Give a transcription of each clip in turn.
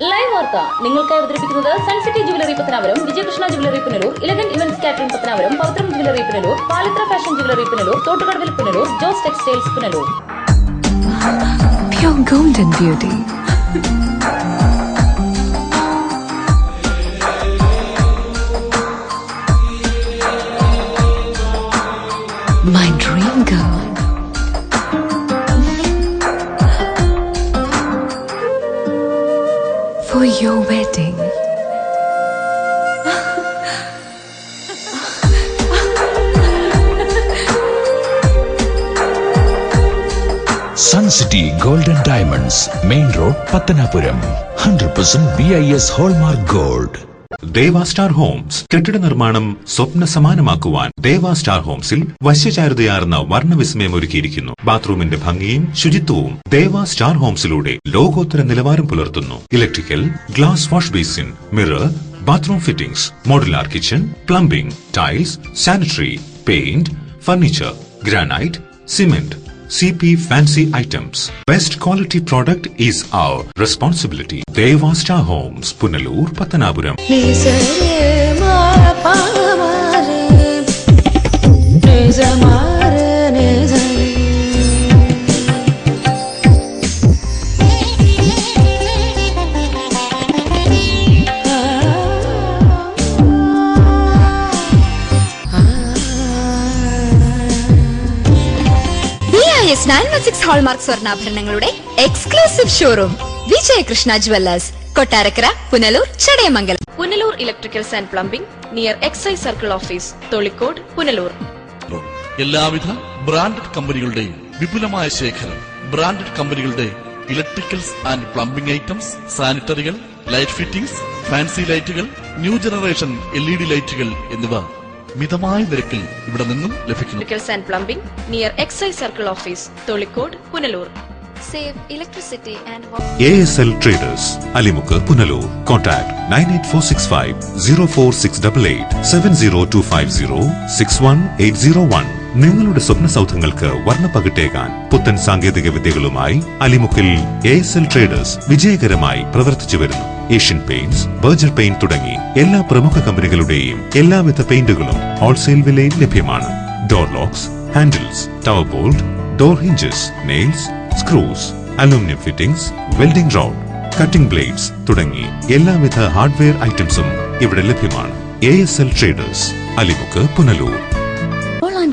Live വാർത്ത നിങ്ങൾക്കായി അവതരിപ്പിക്കുന്നത് Suncity jewellery Pathanapuram, Vijayakrishna jewellery Punalur, 11 events catering Pathanapuram, Pavithram jewellery Punalur, Palathra fashion jewellery Punalur, Thottukadavil Punalur, Jose textiles Punalur. Pure golden beauty. My dream girl. For your wedding. Sun City Golden Diamonds, Main Road, Pattanapuram. 100% BIS Hallmark Gold. Deva star Holmes കെട്ടിട നിർമ്മാണം സ്വപ്ന സമാനമാക്കുവാൻ ദേവ star ഹോംസിൽ വശ്യചാരുതയാർന്ന വർണ്ണവിസ്മയം ഒരുക്കിയിരിക്കുന്നു. ബാത്റൂമിന്റെ ഭംഗിയും ശുചിത്വവും ദേവ star ഹോംസിലൂടെ ലോകോത്തര നിലവാരം പുലർത്തുന്നു. Electrical, glass wash basin, mirror, bathroom fittings, modular kitchen, plumbing, tiles, sanitary, paint, furniture, granite, cement, CP fancy items. Best quality product is our responsibility. Deva Star Homes, Punalur, Pattanapuram. BIS 916 hallmark സ്വർണ്ണാഭരണങ്ങളുടെ exclusive showroom Vijayakrishna jewellers, Kottarakkara, Punalur, Chadayamangalam. Punalur electricals and plumbing near excise circle office, Tholikode, Punalur. എല്ലാവിധ branded കമ്പനികളുടെയും വിപുലമായ ശേഖരം. Branded കമ്പനികളുടെ electricals and plumbing items, സാനിറ്ററികൾ, light fittings, fancy ലൈറ്റുകൾ, new generation LED ലൈറ്റുകൾ എന്നിവ മിതമായ നിരക്കിൽ ഇവിടെ നിന്നും ലഭിക്കുന്നു. Electricals and plumbing near excise circle office, Tholikode, Punalur. Save electricity and ASL Traders, Alimukke, Punalur. Contact 98465 04688 70250 നിങ്ങളുടെ സ്വപ്ന സൗധങ്ങൾക്ക് വർണ്ണപ്പകിട്ടേകാൻ പുത്തൻ സാങ്കേതിക വിദ്യകളുമായി അലിമുക്കിൽ ASL Traders വിജയകരമായി പ്രവർത്തിച്ചു വരുന്നു. ഏഷ്യൻ പെയിന്റ്സ്, ബർജർ പെയിന്റ് തുടങ്ങി എല്ലാ പ്രമുഖ കമ്പനികളുടെയും എല്ലാവിധ പെയിന്റുകളും ഹോൾസെയിൽ വിലയിൽ ലഭ്യമാണ്. Door locks, handles, tower bolt, door hinges, nails, screws, aluminium fittings, welding road, cutting blades തുടങ്ങി എല്ലാവിധ ഹാർഡ്വെയർ ഐറ്റംസും ഇവിടെ ലഭ്യമാണ്. ASL Traders, Alimukku, Punalur.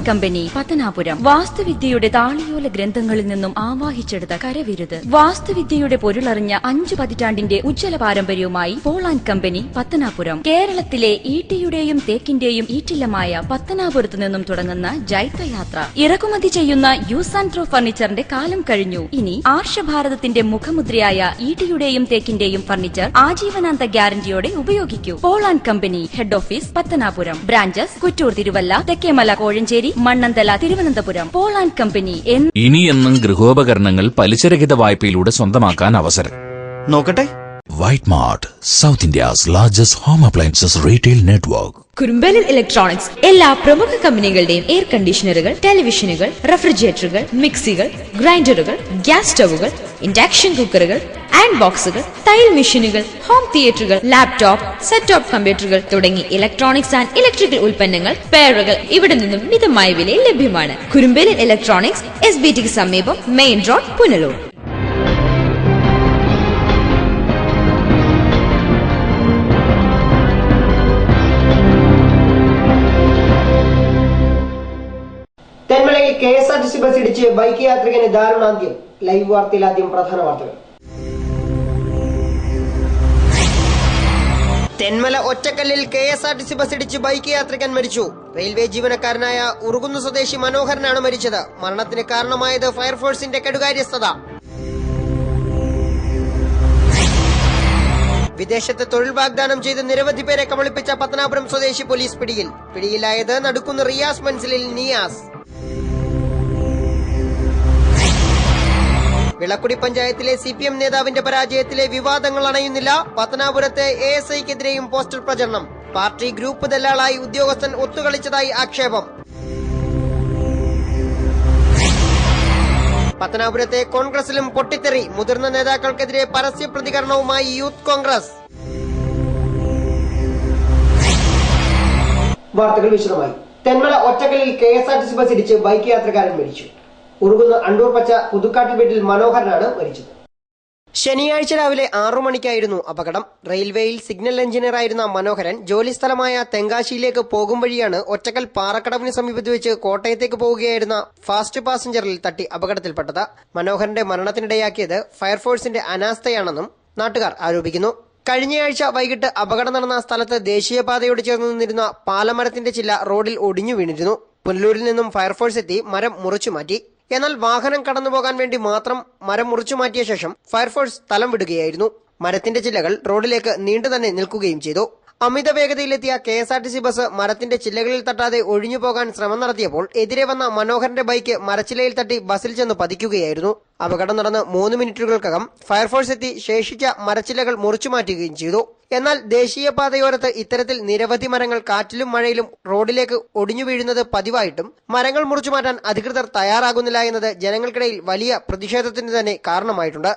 Company, Pathanapuram. വാസ്തുവിദ്യയുടെ താളിയോല ഗ്രന്ഥങ്ങളിൽ നിന്നും ആവാഹിച്ചെടുത്ത കരവിരുത്. വാസ്തുവിദ്യയുടെ പൊരുളറിഞ്ഞ 5 പതിറ്റാണ്ടിന്റെ ഉജ്ജ്വല പാരമ്പര്യവുമായി പോൾ ആൻഡ് കമ്പനി, പത്തനാപുരം. കേരളത്തിലെ ഈട്ടിയുടെയും തേക്കിന്റെയും ഈറ്റില്ലമായ പത്തനാപുരത്ത് നിന്നും തുടങ്ങുന്ന ജൈത്രയാത്ര. ഇറക്കുമതി ചെയ്യുന്ന യൂസ് ആൻഡ് ത്രോ ഫർണിച്ചറിന്റെ കാലം കഴിഞ്ഞു. ഇനി ആർഷഭാരതത്തിന്റെ മുഖമുദ്രയായ ഈട്ടിയുടെയും തേക്കിന്റെയും ഫർണിച്ചർ ആജീവനാന്ത ഗ്യാരണ്ടിയോടെ ഉപയോഗിക്കൂ. Paul and company, head office, Pathanapuram. Branches Kuttoor, Thiruvalla, Thekkemala, Kozhencherry, Mannanthala, Thiruvananthapuram. Paul and company. ഇനിയെന്നും ഗൃഹോപകരണങ്ങൾ പലിശരഹിത വായ്പയിലൂടെ സ്വന്തമാക്കാൻ അവസരം. നോക്കട്ടെ. White Mart, South India's largest home appliances retail network. Kurumbalil electronics എല്ലാ പ്രമുഖ കമ്പനികളുടെയും എയർ കണ്ടീഷണറുകൾ, ടെലിവിഷനുകൾ, റെഫ്രിജറേറ്ററുകൾ, മിക്സികൾ, ഗ്രൈൻഡറുകൾ, ഗ്യാസ് സ്റ്റവുകൾ, ഇൻഡക്ഷൻ കുക്കറുകൾ, ആൻഡ് ബോക്സുകൾ, തയ്യൽ മെഷീനുകൾ, ഹോം തിയേറ്ററുകൾ, ലാപ്ടോപ്പ്, സെറ്റ് ടോപ്പ് കമ്പ്യൂട്ടറുകൾ തുടങ്ങി ഇലക്ട്രോണിക്സ് ആൻഡ് ഇലക്ട്രിക്കൽ ഉൽപ്പന്നങ്ങൾ, പെയറുകൾ ഇവിടെ നിന്നും മിതമായ വിലയിൽ ലഭ്യമാണ്. കുറുമ്പലിൽ ഇലക്ട്രോണിക്സ്, SBTക്ക് സമീപം, മെയിൻ റോഡ്, പുനലൂർ. തെന്മലയിൽ KSRTC ബസ് ഇടിച്ച് ബൈക്ക് യാത്രികന് ദാരുണാന്ത്യം. ലൈവ് വാർത്തയിൽ ആദ്യം പ്രധാന വാർത്തകൾ. തെന്മല ഒറ്റക്കല്ലിൽ KSRTC ബസ് ഇടിച്ച് ബൈക്ക് യാത്രികൻ മരിച്ചു. റെയിൽവേ ജീവനക്കാരനായ ഉറുകുന്നു സ്വദേശി മനോഹരനാണ് മരിച്ചത്. മരണത്തിന് കാരണമായത് ഫയർഫോഴ്സിന്റെ കെടുകാര്യസ്ഥത. വിദേശത്ത് തൊഴിൽ വാഗ്ദാനം ചെയ്ത് നിരവധി പേരെ കബളിപ്പിച്ച പത്തനാപുരം സ്വദേശി പോലീസ് പിടിയിൽ. പിടിയിലായത് നടുക്കുന്ന് റിയാസ് മൻസിലിൽ നിയാസ്. വിളക്കുടി പഞ്ചായത്തിലെ CPM നേതാവിന്റെ പരാജയത്തിലെ വിവാദങ്ങൾ അണയുന്നില്ല. പത്തനാപുരത്തെ ASIക്കെതിരെയും പോസ്റ്റർ പ്രചരണം. പാർട്ടി ഗ്രൂപ്പ് ദല്ലാളായി ഉദ്യോഗസ്ഥൻ ഒത്തുകളിച്ചതായി ആക്ഷേപം. പത്തനാപുരത്തെ കോൺഗ്രസിലും പൊട്ടിത്തെറി, മുതിർന്ന നേതാക്കൾക്കെതിരെ പരസ്യ പ്രതികരണവുമായി യൂത്ത് കോൺഗ്രസ്. വാർത്തകൾ വിശദമായി. തെന്മല ഒറ്റക്കലിൽ KSRTC ബസ് ഇടിച്ച് ബൈക്ക് യാത്രക്കാരൻ മരിച്ചു. ഉറുകുന്ന് അണ്ടൂർ പച്ച പുതുക്കാട്ടിൽ വീട്ടിൽ മനോഹരനാണ് മരിച്ചത്. ശനിയാഴ്ച രാവിലെ 6 മണിക്കായിരുന്നു അപകടം. റെയിൽവേയിൽ സിഗ്നൽ എഞ്ചിനീയറായിരുന്ന മനോഹരൻ ജോലിസ്ഥലമായ തെങ്കാശിയിലേക്ക് പോകും വഴിയാണ് ഒറ്റക്കൽ പാറക്കടവിന് സമീപത്ത് വെച്ച് കോട്ടയത്തേക്ക് പോവുകയായിരുന്ന ഫാസ്റ്റ് പാസഞ്ചറിൽ തട്ടി അപകടത്തിൽപ്പെട്ടത്. മനോഹരന്റെ മരണത്തിനിടയാക്കിയത് ഫയർഫോഴ്സിന്റെ അനാസ്ഥയാണെന്നും നാട്ടുകാർ ആരോപിക്കുന്നു. കഴിഞ്ഞയാഴ്ച വൈകിട്ട് അപകടം നടന്ന സ്ഥലത്ത് ദേശീയപാതയോട് ചേർന്ന് നിന്നിരുന്ന പാലമരത്തിന്റെ ചില്ല റോഡിൽ ഒടിഞ്ഞു വീണിരുന്നു. പുനലൂരിൽ നിന്നും ഫയർഫോഴ്സ് എത്തി മരം മുറിച്ചു മാറ്റി. എന്നാൽ വാഹനം കടന്നുപോകാൻ വേണ്ടി മാത്രം മരം മുറിച്ചു മാറ്റിയ ശേഷം ഫയർഫോഴ്സ് സ്ഥലം വിടുകയായിരുന്നു. മരത്തിന്റെ ചില്ലകൾ റോഡിലേക്ക് നീണ്ടു തന്നെ നിൽക്കുകയും ചെയ്തു. അമിത വേഗതയിലെത്തിയ KSRTC ബസ് മരത്തിന്റെ ചില്ലകളിൽ തട്ടാതെ ഒഴിഞ്ഞു പോകാൻ ശ്രമം നടത്തിയപ്പോൾ എതിരെ വന്ന മനോഹരന്റെ ബൈക്ക് മരച്ചില്ലയിൽ തട്ടി ബസിൽ ചെന്ന് പതിക്കുകയായിരുന്നു. അപകടം നടന്ന് 3 മിനിറ്റുകൾക്കകം ഫയർഫോഴ്സ് എത്തി ശേഷിച്ച മരച്ചില്ലകൾ മുറിച്ചു മാറ്റുകയും ചെയ്തു. എന്നാൽ ദേശീയപാതയോരത്ത് ഇത്തരത്തിൽ നിരവധി മരങ്ങൾ കാറ്റിലും മഴയിലും റോഡിലേക്ക് ഒടിഞ്ഞു വീഴുന്നത് പതിവായിട്ടും മരങ്ങൾ മുറിച്ചു മാറ്റാൻ അധികൃതർ തയ്യാറാകുന്നില്ല എന്നത് ജനങ്ങൾക്കിടയിൽ വലിയ പ്രതിഷേധത്തിന് തന്നെ കാരണമായിട്ടുണ്ട്.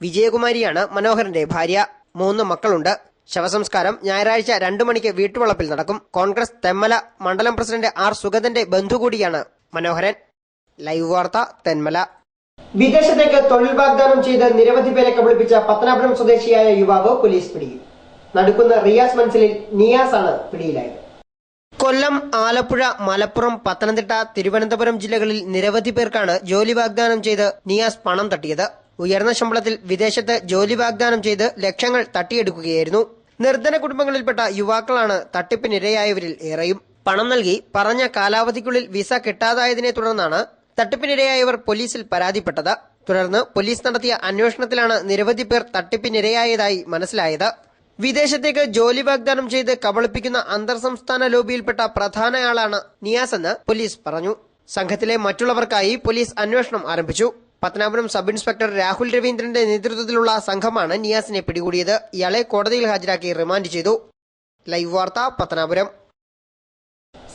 വിജയകുമാരിയാണ് മനോഹരന്റെ ഭാര്യ. 3 മക്കളുണ്ട്. ശവസംസ്കാരം ഞായറാഴ്ച 2 മണിക്ക് വീട്ടുവളപ്പിൽ നടക്കും. കോൺഗ്രസ് തെന്മല മണ്ഡലം പ്രസിഡന്റ് R. സുഗതന്റെ ബന്ധു കൂടിയാണ് മനോഹരൻ. ലൈവ് വാർത്ത തെന്മല. വിദേശത്തേക്ക് തൊഴിൽ വാഗ്ദാനം ചെയ്ത് നിരവധി പേരെ കബളിപ്പിച്ച പത്തനാപുരം സ്വദേശിയായ യുവാവ് പോലീസ് പിടിയിൽ. നടുക്കുന്ന റിയാസ് മൻസിലിൽ നിയാസ് ആണ് പിടിയിലായത്. കൊല്ലം, ആലപ്പുഴ, മലപ്പുറം, പത്തനംതിട്ട, തിരുവനന്തപുരം ജില്ലകളിൽ നിരവധി പേർക്കാണ് ജോലി വാഗ്ദാനം ചെയ്ത് നിയാസ് പണം തട്ടിയത്. ഉയർന്ന ശമ്പളത്തിൽ വിദേശത്ത് ജോലി വാഗ്ദാനം ചെയ്ത് ലക്ഷങ്ങൾ തട്ടിയെടുക്കുകയായിരുന്നു. നിർധന കുടുംബങ്ങളിൽപ്പെട്ട യുവാക്കളാണ് തട്ടിപ്പിനിരയായവരിൽ ഏറെയും. പണം നൽകി പറഞ്ഞ കാലാവധിക്കുള്ളിൽ വിസ കിട്ടാതായതിനെ തുടർന്നാണ് തട്ടിപ്പിനിരയായവർ പോലീസിൽ പരാതിപ്പെട്ടത്. തുടർന്ന് പോലീസ് നടത്തിയ അന്വേഷണത്തിലാണ് നിരവധി പേർ തട്ടിപ്പിനിരയായതായി മനസ്സിലായത്. വിദേശത്തേക്ക് ജോലി വാഗ്ദാനം ചെയ്ത് കബളിപ്പിക്കുന്ന അന്തർ സംസ്ഥാന ലോബിയിൽപ്പെട്ട പ്രധാനയാളാണ് നിയാസ് എന്ന് പോലീസ് പറഞ്ഞു. സംഘത്തിലെ മറ്റുള്ളവർക്കായി പോലീസ് അന്വേഷണം ആരംഭിച്ചു. പത്തനാപുരം സബ് ഇൻസ്പെക്ടർ രാഹുൽ രവീന്ദ്രന്റെ നേതൃത്വത്തിലുള്ള സംഘമാണ് നിയാസിനെ പിടികൂടിയത്. ഇയാളെ കോടതിയിൽ ഹാജരാക്കി റിമാൻഡ് ചെയ്തു. ലൈവ് വാർത്ത പത്തനാപുരം.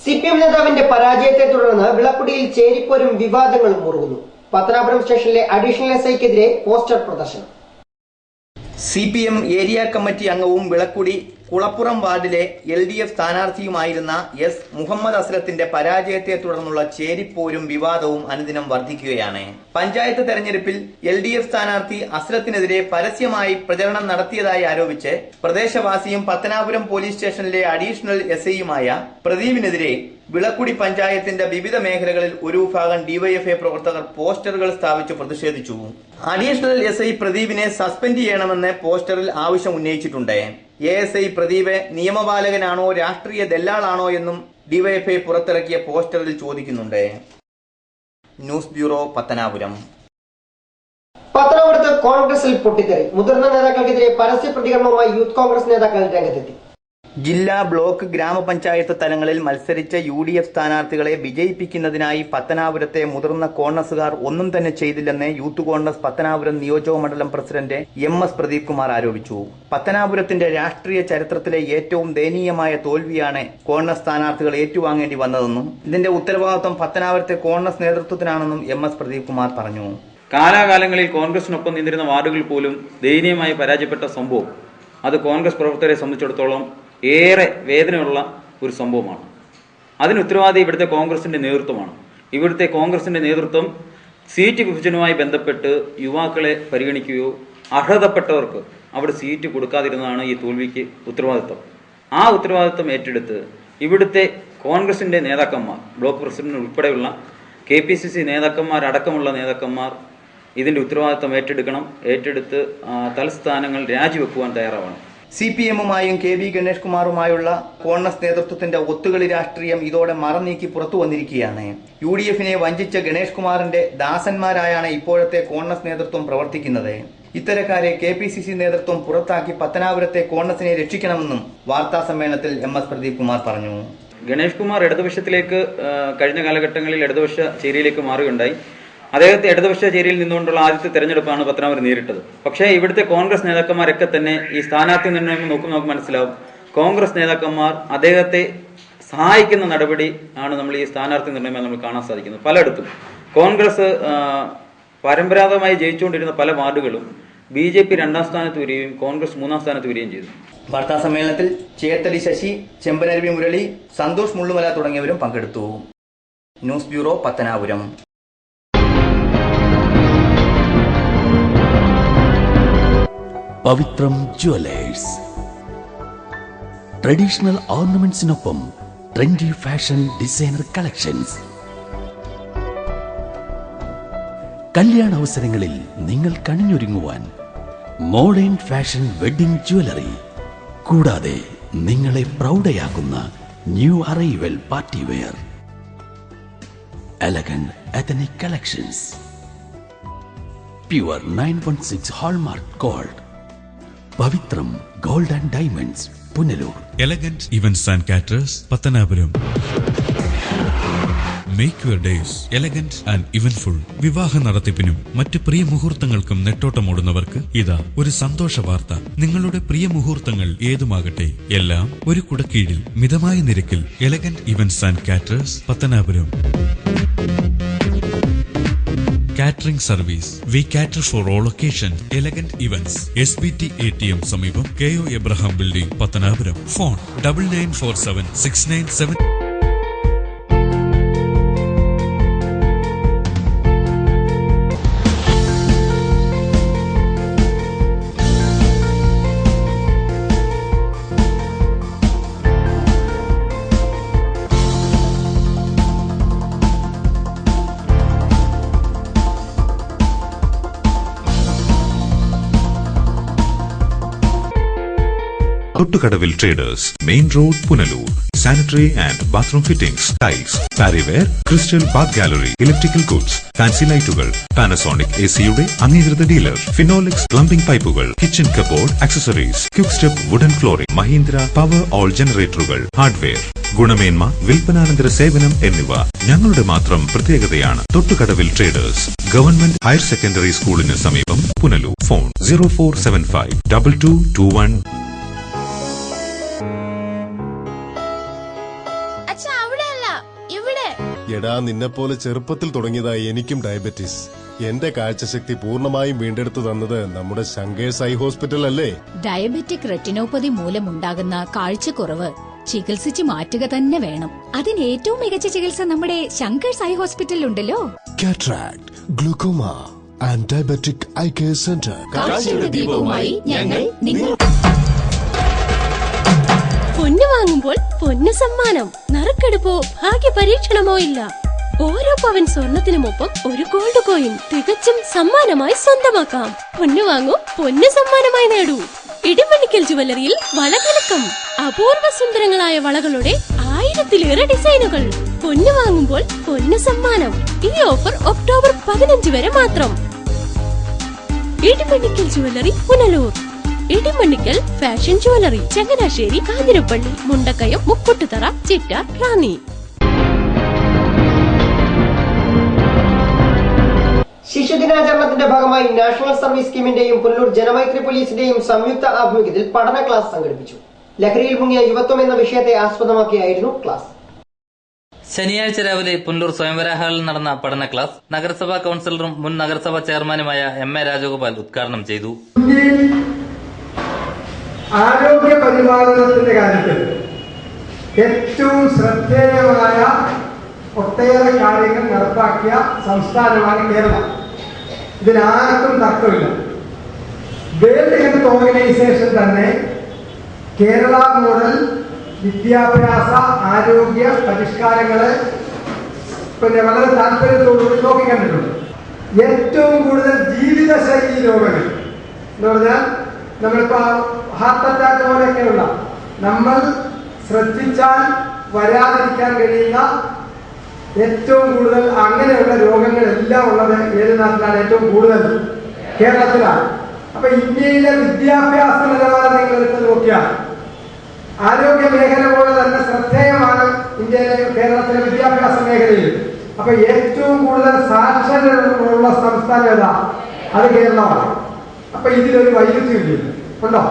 CPM നേതാവിന്റെ പരാജയത്തെ തുടർന്ന് വിളക്കുടിയിൽ ചേരിപ്പോരും വിവാദങ്ങളും മുറുകുന്നു. പത്തനാപുരം സ്റ്റേഷനിലെ അഡീഷണൽ SIക്കെതിരെ പോസ്റ്റർ പ്രദർശനം. CPM ഏരിയ കമ്മിറ്റി അംഗവും വിളക്കുടി കുളപ്പുറം വാർഡിലെ LDF സ്ഥാനാർത്ഥിയുമായിരുന്ന S. മുഹമ്മദ് അസ്ലത്തിന്റെ പരാജയത്തെ തുടർന്നുള്ള ചേരിപ്പോരും വിവാദവും അനുദിനം വർദ്ധിക്കുകയാണ്. പഞ്ചായത്ത് തെരഞ്ഞെടുപ്പിൽ LDF സ്ഥാനാർത്ഥി അസ്ലത്തിനെതിരെ പരസ്യമായി പ്രചരണം നടത്തിയതായി ആരോപിച്ച് പ്രദേശവാസിയും പത്തനാപുരം പോലീസ് സ്റ്റേഷനിലെ അഡീഷണൽ SIയുമായ പ്രദീപിനെതിരെ വിളക്കുടി പഞ്ചായത്തിന്റെ വിവിധ മേഖലകളിൽ ഒരു വിഭാഗം DYFI പ്രവർത്തകർ പോസ്റ്ററുകൾ സ്ഥാപിച്ച് പ്രതിഷേധിച്ചു. അഡീഷണൽ SI പ്രദീപിനെ സസ്പെൻഡ് ചെയ്യണമെന്ന് പോസ്റ്ററിൽ ആവശ്യം ഉന്നയിച്ചിട്ടുണ്ട്. ASI പ്രദീപ് നിയമപാലകനാണോ രാഷ്ട്രീയ ദല്ലാളാണോ എന്നും DYFI പുറത്തിറക്കിയ പോസ്റ്ററിൽ ചോദിക്കുന്നുണ്ട്. News bureau Pathanapuram. പത്തനാപുരത്ത് കോൺഗ്രസിൽ പൊട്ടിത്തെറി, മുതിർന്ന നേതാക്കൾക്കെതിരെ പരസ്യ പ്രതികരണവുമായി യൂത്ത് കോൺഗ്രസ് നേതാക്കൾ രംഗത്തെത്തി. ജില്ലാ, ബ്ലോക്ക്, ഗ്രാമപഞ്ചായത്ത് തലങ്ങളിൽ മത്സരിച്ച UDF സ്ഥാനാർത്ഥികളെ വിജയിപ്പിക്കുന്നതിനായി പത്തനാപുരത്തെ മുതിർന്ന കോൺഗ്രസുകാർ ഒന്നും തന്നെ ചെയ്തില്ലെന്ന് യൂത്ത് കോൺഗ്രസ് പത്തനാപുരം നിയോജക മണ്ഡലം പ്രസിഡന്റ് MS പ്രദീപ് കുമാർ ആരോപിച്ചു. പത്തനാപുരത്തിന്റെ രാഷ്ട്രീയ ചരിത്രത്തിലെ ഏറ്റവും ദയനീയമായ തോൽവിയാണ് കോൺഗ്രസ് സ്ഥാനാർത്ഥികൾ ഏറ്റുവാങ്ങേണ്ടി വന്നതെന്നും ഇതിന്റെ ഉത്തരവാദിത്വം പത്തനാപുരത്തെ കോൺഗ്രസ് നേതൃത്വത്തിനാണെന്നും MS പ്രദീപ് കുമാർ പറഞ്ഞു. കാലാകാലങ്ങളിൽ കോൺഗ്രസിനൊപ്പം നിന്നിരുന്ന വാർഡുകളിൽ പോലും ദയനീയമായി പരാജയപ്പെട്ട സംഭവം അത് കോൺഗ്രസ് പ്രവർത്തകരെ സംബന്ധിച്ചിടത്തോളം ഏറെ വേദനയുള്ള ഒരു സംഭവമാണ്. അതിന് ഉത്തരവാദി ഇവിടുത്തെ കോൺഗ്രസിന്റെ നേതൃത്വമാണ്. ഇവിടുത്തെ കോൺഗ്രസിന്റെ നേതൃത്വം സീറ്റ് വിഭജനവുമായി ബന്ധപ്പെട്ട് യുവാക്കളെ പരിഗണിക്കുകയോ അർഹതപ്പെട്ടവർക്ക് അവിടെ സീറ്റ് കൊടുക്കാതിരുന്നതാണ് ഈ തോൽവിക്ക് ഉത്തരവാദിത്വം. ആ ഉത്തരവാദിത്വം ഏറ്റെടുത്ത് ഇവിടുത്തെ കോൺഗ്രസിന്റെ നേതാക്കന്മാർ, ബ്ലോക്ക് പ്രസിഡന്റ് ഉൾപ്പെടെയുള്ള KPCC നേതാക്കന്മാരടക്കമുള്ള നേതാക്കന്മാർ ഇതിന്റെ ഉത്തരവാദിത്വം ഏറ്റെടുത്ത് തലസ്ഥാനങ്ങൾ രാജിവെക്കുവാൻ തയ്യാറാവണം. CPMുമായും KB ഗണേഷ് കുമാറുമായുള്ള കോൺഗ്രസ് നേതൃത്വത്തിന്റെ ഒത്തുകളി രാഷ്ട്രീയം ഇതോടെ മറനീക്കി പുറത്തു വന്നിരിക്കുകയാണ്. UDFനെ വഞ്ചിച്ച ഗണേഷ് കുമാറിന്റെ ദാസന്മാരായാണ് ഇപ്പോഴത്തെ കോൺഗ്രസ് നേതൃത്വം പ്രവർത്തിക്കുന്നത്. ഇത്തരക്കാരെ KPCC നേതൃത്വം പുറത്താക്കി പത്തനാപുരത്തെ കോൺഗ്രസിനെ രക്ഷിക്കണമെന്നും വാർത്താ സമ്മേളനത്തിൽ MS പ്രദീപ് കുമാർ പറഞ്ഞു. ഗണേഷ് കുമാർ ഇടതുപക്ഷത്തിലേക്ക് കഴിഞ്ഞ കാലഘട്ടങ്ങളിൽ ഇടതുപക്ഷ ചേരിയിലേക്ക് മാറുകയുണ്ടായി. അദ്ദേഹത്തെ ഇടതുപക്ഷ ചേരിയിൽ നിന്നുകൊണ്ടുള്ള ആദ്യത്തെ തെരഞ്ഞെടുപ്പാണ് പത്തനാപുരം നേരിട്ടത്. പക്ഷേ ഇവിടുത്തെ കോൺഗ്രസ് നേതാക്കന്മാരൊക്കെ തന്നെ ഈ സ്ഥാനാർത്ഥി നിർണ്ണയം നോക്കുമ്പോൾ നമുക്ക് മനസ്സിലാവും, കോൺഗ്രസ് നേതാക്കന്മാർ അദ്ദേഹത്തെ സഹായിക്കുന്ന നടപടി ആണ് നമ്മൾ ഈ സ്ഥാനാർത്ഥി നിർണ്ണയം നമ്മൾ കാണാൻ സാധിക്കുന്നത്. പലയിടത്തും കോൺഗ്രസ് പരമ്പരാഗതമായി ജയിച്ചുകൊണ്ടിരുന്ന പല വാർഡുകളും BJP 2ാം സ്ഥാനത്ത് വരികയും കോൺഗ്രസ് 3ാം സ്ഥാനത്ത് വരികയും ചെയ്തു. വാർത്താ സമ്മേളനത്തിൽ ചേത്തലി ശശി, ചെമ്പനരുവി മുരളി, സന്തോഷ് മുള്ളുമല തുടങ്ങിയവരും പങ്കെടുത്തു. News bureau, Pathanapuram. Pavithram jewellers. Traditional ഓർണമെന്റ്സിനൊപ്പം ട്രെൻഡി ഫാഷൻ ഡിസൈനർ കളക്ഷൻസ്. കല്യാണ അവസരങ്ങളിൽ നിങ്ങൾ കണിഞ്ഞൊരുങ്ങുവാൻ മോഡേൺ ഫാഷൻ വെഡിംഗ് ജ്വല്ലറി, കൂടാതെ നിങ്ങളെ പ്രൗഢയാക്കുന്ന new arrival party wear, elegant ethnic collections, pure 916 hallmark gold. Pavithram gold and diamonds, Punalur. Elegant events and caterers, Pathanapuram. Make your days elegant and eventful. വിവാഹ നടത്തിപ്പിനും മറ്റു പ്രിയ മുഹൂർത്തങ്ങൾക്കും നെട്ടോട്ടമോടുന്നവർക്ക് ഇതാ ഒരു സന്തോഷ വാർത്ത. നിങ്ങളുടെ പ്രിയ മുഹൂർത്തങ്ങൾ ഏതുമാകട്ടെ, എല്ലാം ഒരു കുടക്കീഴിൽ മിതമായ നിരക്കിൽ. Elegant events and caterers, Pathanapuram. Catering service. We cater for all occasions. Elegant events. SBT ATM സമീപം, KO Abraham Building, പത്തനാപുരം. Phone 99476997. Thottukadavil traders, main road, Punalur. Sanitary and bathroom fittings, tiles, Parryware, crystal bath gallery, electrical goods, fancy ലൈറ്റുകൾ, Panasonic AC-യുടെ അംഗീകൃത dealer, Finolex plumbing പൈപ്പുകൾ, kitchen cupboard accessories, quick step wooden flooring, Mahindra Powerol ജനറേറ്ററുകൾ, hardware, ഗുണമേന്മ, വിൽപ്പനാനന്തര സേവനം എന്നിവ ഞങ്ങളുടെ മാത്രം പ്രത്യേകതയാണ്. Thottukadavil traders, government higher secondary സ്കൂളിന് സമീപം, പുനലൂർ. ഫോൺ 0475 2221. എടാ, നിന്നെപ്പോലെ ചെറുപ്പത്തിൽ തുടങ്ങിയതായി എനിക്കും ഡയബറ്റീസ്. എന്റെ കാഴ്ചശക്തി പൂർണ്ണമായും വീണ്ടെടുത്തു തന്നത് നമ്മുടെ ശങ്കേഴ്സ് ഐ ഹോസ്പിറ്റൽ അല്ലേ. ഡയബറ്റിക് റെറ്റിനോപ്പതി മൂലമുണ്ടാകുന്ന കാഴ്ചക്കുറവ് ചികിത്സിച്ച് മാറ്റുക തന്നെ വേണം. അതിന് ഏറ്റവും മികച്ച ചികിത്സ നമ്മുടെ ശങ്കേഴ്സ് ഐ ഹോസ്പിറ്റലിലുണ്ടല്ലോ. Cataract, glaucoma and diabetic eye care centre. കാഴ്ചയുടെ ദീപവുമായി ഞങ്ങൾ നിങ്ങൾ. പൊന്നു വാങ്ങുമ്പോൾ പൊന്നു സമ്മാനം. നറുക്കെടുപ്പോ ഭാഗ്യ പരീക്ഷണമോ ഇല്ല. ഓരോ പവൻ സ്വർണത്തിനുമൊപ്പം ഒരു ഗോൾഡ് കോയിൻ തികച്ചും സമ്മാനമായി സ്വന്തമാക്കാം. പൊന്നു വാങ്ങൂ, പൊന്നു സമ്മാനമായി നേടൂ. ഇടിമണിക്കൽ ജുവല്ലറിയിൽ വളതിലക്കം. അപൂർവ സുന്ദരങ്ങളായ വളകളുടെ 1000-ലേറെ ഡിസൈനുകൾ. പൊന്നു വാങ്ങുമ്പോൾ പൊന്നു സമ്മാനം. ഈ ഓഫർ ഒക്ടോബർ 15 വരെ മാത്രം. Idimannickal jewellery, Punalur. Idimannickal fashion jewellery, Changanassery, Kanjirappally, Mundakayam, Mukkoottuthara, Chittar, Ranni. ശിശുദിനാചരണത്തിന്റെ ഭാഗമായി നാഷണൽ സർവീസ് സ്കീമിന്റെയും പുനലൂർ ജനമൈത്രി പോലീസിന്റെയും സംയുക്ത ആഭിമുഖ്യത്തിൽ പഠന ക്ലാസ് സംഘടിപ്പിച്ചു. ലഹരിയിൽ മുങ്ങിയ യുവത്വം എന്ന വിഷയത്തെ ആസ്പദമാക്കിയായിരുന്നു ക്ലാസ്. ശനിയാഴ്ച രാവിലെ പുനലൂർ സ്വയംവര ഹാളിൽ നടന്ന പഠന ക്ലാസ് നഗരസഭാ കൌൺസിലറും മുൻ നഗരസഭാ ചെയർമാനുമായ MA രാജഗോപാൽ ഉദ്ഘാടനം ചെയ്തു. ആരോഗ്യ പരിപാലനത്തിന്റെ കാര്യത്തിൽ ഏറ്റവും ശ്രദ്ധേയമായ ഒട്ടേറെ കാര്യങ്ങൾ നടപ്പാക്കിയ സംസ്ഥാനമാണ് കേരളം. ഇതിനാർക്കും തർക്കമില്ല. വേൾഡ് ഹെൽത്ത് ഓർഗനൈസേഷൻ തന്നെ കേരള മോഡൽ വിദ്യാഭ്യാസ ആരോഗ്യ പരിഷ്കാരങ്ങള് വളരെ താല്പര്യത്തോടുകൂടി നോക്കിക്കണ്ടിട്ടുണ്ട്. ഏറ്റവും കൂടുതൽ ജീവിതശൈലി രോഗങ്ങൾ എന്ന് പറഞ്ഞാൽ നമ്മളിപ്പോ ഹാർട്ട് അറ്റാക്ക് പോലെയൊക്കെയുള്ള നമ്മൾ ശ്രദ്ധിച്ചാൽ വരാതിരിക്കാൻ കഴിയുന്ന ഏറ്റവും കൂടുതൽ അങ്ങനെയുള്ള രോഗങ്ങളെല്ലാം ഉള്ളത് ഏത് നാട്ടിലാണ്? ഏറ്റവും കൂടുതൽ കേരളത്തിലാണ്. അപ്പൊ ഇന്ത്യയിലെ വിദ്യാഭ്യാസ നിലവാരം നിങ്ങൾ എടുത്ത് നോക്കിയാൽ ആരോഗ്യ മേഖല പോലെ തന്നെ ശ്രദ്ധേയമാണ് ഇന്ത്യയിലെ കേരളത്തിലെ വിദ്യാഭ്യാസ മേഖലയിൽ. അപ്പൊ ഏറ്റവും കൂടുതൽ സാക്ഷരതയുള്ള സംസ്ഥാനം ഏതാ? അത് കേരളമാണ്. അപ്പൊ ഇതിലൊരു വൈരുദ്ധ്യം ഉണ്ടോ?